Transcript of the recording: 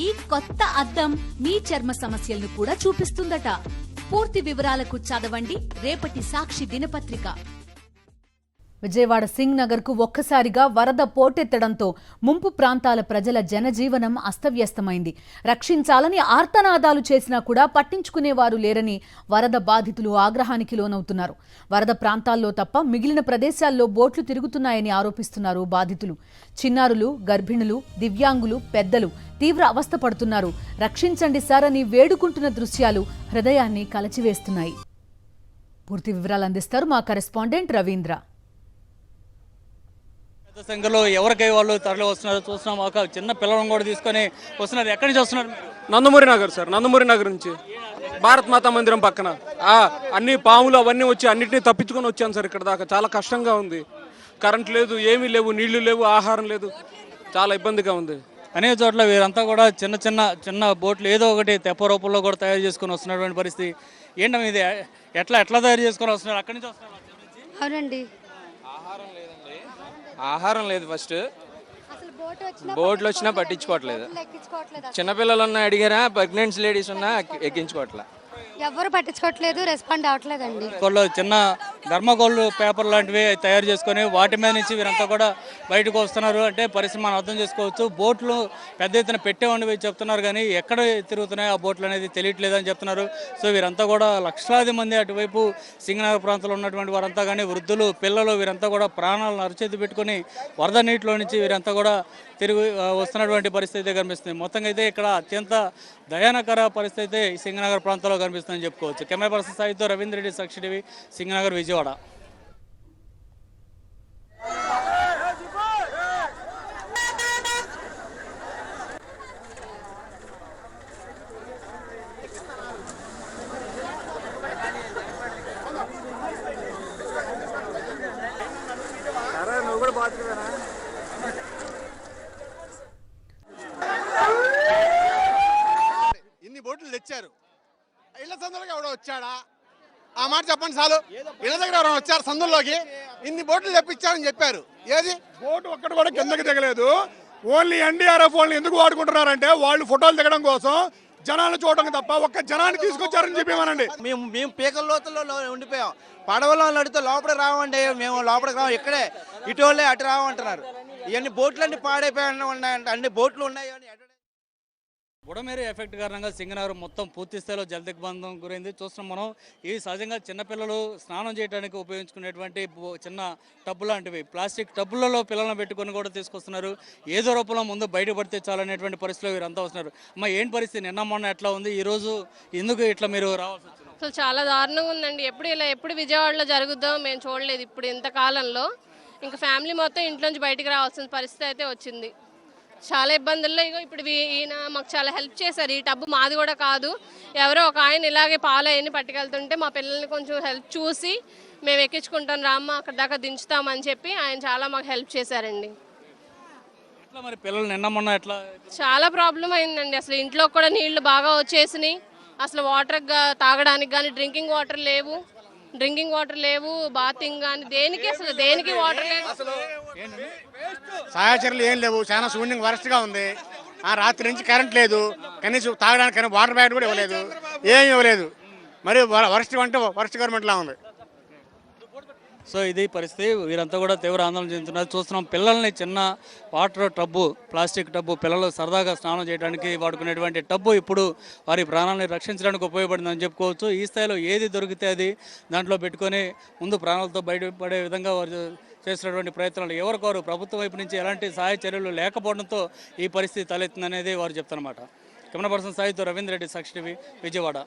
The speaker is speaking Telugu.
ఈ కొత్త అద్దం మీ చర్మ సమస్యలను కూడా చూపిస్తుందట. పూర్తి వివరాలకు చదవండి రేపటి సాక్షి దినపత్రిక. విజయవాడ సింగ్ నగర్ కు ఒక్కసారిగా వరద పోటెత్తడంతో ముంపు ప్రాంతాల ప్రజల జనజీవనం అస్తవ్యస్తమైంది. రక్షించాలని ఆర్తనాదాలు చేసినా కూడా పట్టించుకునేవారు లేరని వరద బాధితులు ఆగ్రహానికి లోనవుతున్నారు. వరద ప్రాంతాల్లో తప్ప మిగిలిన ప్రదేశాల్లో బోట్లు తిరుగుతున్నాయని ఆరోపిస్తున్నారు బాధితులు. చిన్నారులు, గర్భిణులు, దివ్యాంగులు, పెద్దలు తీవ్ర అవస్థ పడుతున్నారు. రక్షించండి సార్ అని వేడుకుంటున్న దృశ్యాలు హృదయాన్ని కలచివేస్తున్నాయి. పూర్తి వివరాలు అందిస్తారు మా కరెస్పాండెంట్ రవీంద్ర. సంఖ్యలో ఎవరికై వాళ్ళు తరలి వస్తున్నారు చూస్తున్నాం. ఒక చిన్న పిల్లలను కూడా తీసుకొని వస్తున్నారు. ఎక్కడి నుంచి వస్తున్నారు? నందమూరి నగర్ సార్, నందమూరి నగర్ నుంచి భారత్ మాతా మందిరం పక్కన అన్ని పాములు అవన్నీ వచ్చి అన్నిటినీ తప్పించుకొని వచ్చాను సార్. ఇక్కడ దాకా చాలా కష్టంగా ఉంది. కరెంట్ లేదు, ఏమీ లేవు, నీళ్లు లేవు, ఆహారం లేదు, చాలా ఇబ్బందిగా ఉంది. అనేక చోట్ల వీరంతా కూడా చిన్న బోట్లు ఏదో ఒకటి తెప్ప రూపంలో కూడా తయారు చేసుకొని వస్తున్నటువంటి పరిస్థితి. ఏంటమ్మా ఇది? ఎట్లా తయారు చేసుకొని వస్తున్నారు? అక్కడి నుంచి వస్తున్నారు? అవునండి. ఆహారం లేదు. ఫస్ట్ బోట్లు వచ్చినా పట్టించుకోవట్లేదు. చిన్నపిల్లలు ఉన్నా అడిగారా, ప్రెగ్నెంట్స్ లేడీస్ ఉన్నా ఎక్కించుకోవట్లేదు. ఎవరు పట్టించుకోవట్లేదు, రెస్పాండ్ అవ్వట్లేదండి. చిన్న ధర్మకోళ్ళు పేపర్ లాంటివి తయారు చేసుకొని వాటి మీద నుంచి వీరంతా కూడా బయటకు వస్తున్నారు. అంటే పరిస్థితి మనం అర్థం చేసుకోవచ్చు. బోట్లు పెద్ద ఎత్తున పెట్టేవండి చెప్తున్నారు, కానీ ఎక్కడ తిరుగుతున్నాయి ఆ బోట్లు అనేది తెలియట్లేదని చెప్తున్నారు. సో వీరంతా కూడా లక్షలాది మంది అటువైపు సింగనగర్ ప్రాంతంలో ఉన్నటువంటి వారంతా కానీ వృద్ధులు, పిల్లలు వీరంతా కూడా ప్రాణాలను అరచేతి పెట్టుకుని వరద నీటిలో నుంచి వీరంతా కూడా తిరిగి వస్తున్నటువంటి పరిస్థితి కనిపిస్తుంది. మొత్తంగా అయితే ఇక్కడ అత్యంత దయానకర పరిస్థితి అయితే సింగనగర్ ప్రాంతంలో కనిపిస్తుందని చెప్పుకోవచ్చు. కెమెరా పర్సన్ సాయితో రవీంద్ర రెడ్డి, సాక్షి టీవీ, సింగనగర్, విజయవాడ. బోట్లు తెచ్చారు. ఇళ్ల సందులోకి ఎవడో వచ్చాడా? ఆ మాట చెప్పండి చాలు. ఇళ్ల దగ్గర ఎవరైనా వచ్చారు సందుల్లోకి? ఇన్ని బోట్లు తెప్పించారని చెప్పారు. ఏది బోటు ఒక్కటి కూడా కిందకి దిగలేదు. ఓన్లీ ఎన్డీఆర్ఎఫ్ వాళ్ళని ఎందుకు వాడుకుంటున్నారంటే వాళ్ళు ఫోటోలు దిగడం కోసం, జనాలను చూడడం తప్ప ఒక్క జనాన్ని తీసుకొచ్చారని చెప్పేమనండి. మేము పీకల లోతుల్లో ఉండిపోయాం. పడవలో నడితే లోపలికి రావండి, మేము లోపలికి రావు, ఇక్కడే ఇటోళ్ళే అటు రావంటున్నారు. ఇవన్నీ బోట్లన్నీ పాడైపోయాయి ఉన్నాయంటే, అన్ని బోట్లు ఉన్నాయి. బుడమేరు ఎఫెక్ట్ కారణంగా సింగనగర్ మొత్తం పూర్తి స్థాయిలో జలదిగ్బంధం గురైంది. చూస్తున్నాం మనం. ఇవి సహజంగా చిన్నపిల్లలు స్నానం చేయడానికి ఉపయోగించుకునేటువంటి చిన్న టబ్బు లాంటివి, ప్లాస్టిక్ టబ్బులలో పిల్లలను పెట్టుకొని కూడా తీసుకొస్తున్నారు. ఏదో రూపంలో ముందు బయటపడితే చాలనేటువంటి పరిస్థితిలో వీరంతా వస్తున్నారు. అమ్మ ఏం పరిస్థితి? నిన్న మొన్న ఎట్లా ఉంది, ఈరోజు ఎందుకు ఇట్లా మీరు రావాల్సి వచ్చింది? అసలు చాలా దారుణంగా ఉందండి. ఎప్పుడు విజయవాడలో జరుగుద్దో మేము చూడలేదు. ఇప్పుడు ఇంతకాలంలో ఇంకా ఫ్యామిలీ మొత్తం ఇంట్లోంచి బయటికి రావాల్సిన పరిస్థితి అయితే వచ్చింది. చాలా ఇబ్బందుల్లో ఇప్పుడు ఈయన మాకు చాలా హెల్ప్ చేశారు. ఈ టబ్బు మాది కూడా కాదు, ఎవరో ఒక ఆయన ఇలాగే పాలు అవన్నీ పట్టుకెళ్తుంటే మా పిల్లల్ని కొంచెం హెల్ప్ చూసి మేము ఎక్కించుకుంటాం రామ్మ, అక్కడ దాకా దించుతామని చెప్పి ఆయన చాలా మాకు హెల్ప్ చేశారండి. మరి పిల్లలు నిన్న మొన్న ఎట్లా చాలా ప్రాబ్లం అయిందండి. అసలు ఇంట్లో కూడా నీళ్లు బాగా వచ్చేసినాయి. అసలు వాటర్ తాగడానికి కానీ డ్రింకింగ్ వాటర్ లేవు, బాతింగ్ కానీ దేనికి వాటర్ లేదు. సహాయచర్యలు ఏం లేవు. చాలా శూన్యం, వరస్ట్ గా ఉంది. రాత్రి నుంచి కరెంట్ లేదు, కనీసం తాగడానికి వాటర్ బ్యాగ్ కూడా ఇవ్వలేదు, ఏమి ఇవ్వలేదు. మరి వరస్ట్ అంటే వరస్ట్ గవర్నమెంట్ లా ఉంది. సో ఇది పరిస్థితి. వీరంతా కూడా తీవ్ర ఆందోళన చెందుతున్నారు. చూస్తున్నాం పిల్లల్ని చిన్న వాటర్ టబ్బు, ప్లాస్టిక్ టబ్బు, పిల్లలు సరదాగా స్నానం చేయడానికి వాడుకునేటువంటి టబ్బు ఇప్పుడు వారి ప్రాణాలను రక్షించడానికి ఉపయోగపడిందని చెప్పుకోవచ్చు. ఈ స్థాయిలో ఏది దొరికితే అది దాంట్లో పెట్టుకొని ముందు ప్రాణాలతో బయటపడే విధంగా వారు చేసినటువంటి ప్రయత్నాలు ఎవరికోరు ప్రభుత్వం వైపు నుంచి ఎలాంటి సహాయ చర్యలు లేకపోవడంతో ఈ పరిస్థితి తలెత్తిందనేది వారు చెప్తున్నమాట. కెమెరా పర్సన్ సాయితో రవీంద్ర రెడ్డి, సాక్షి టీవీ, విజయవాడ.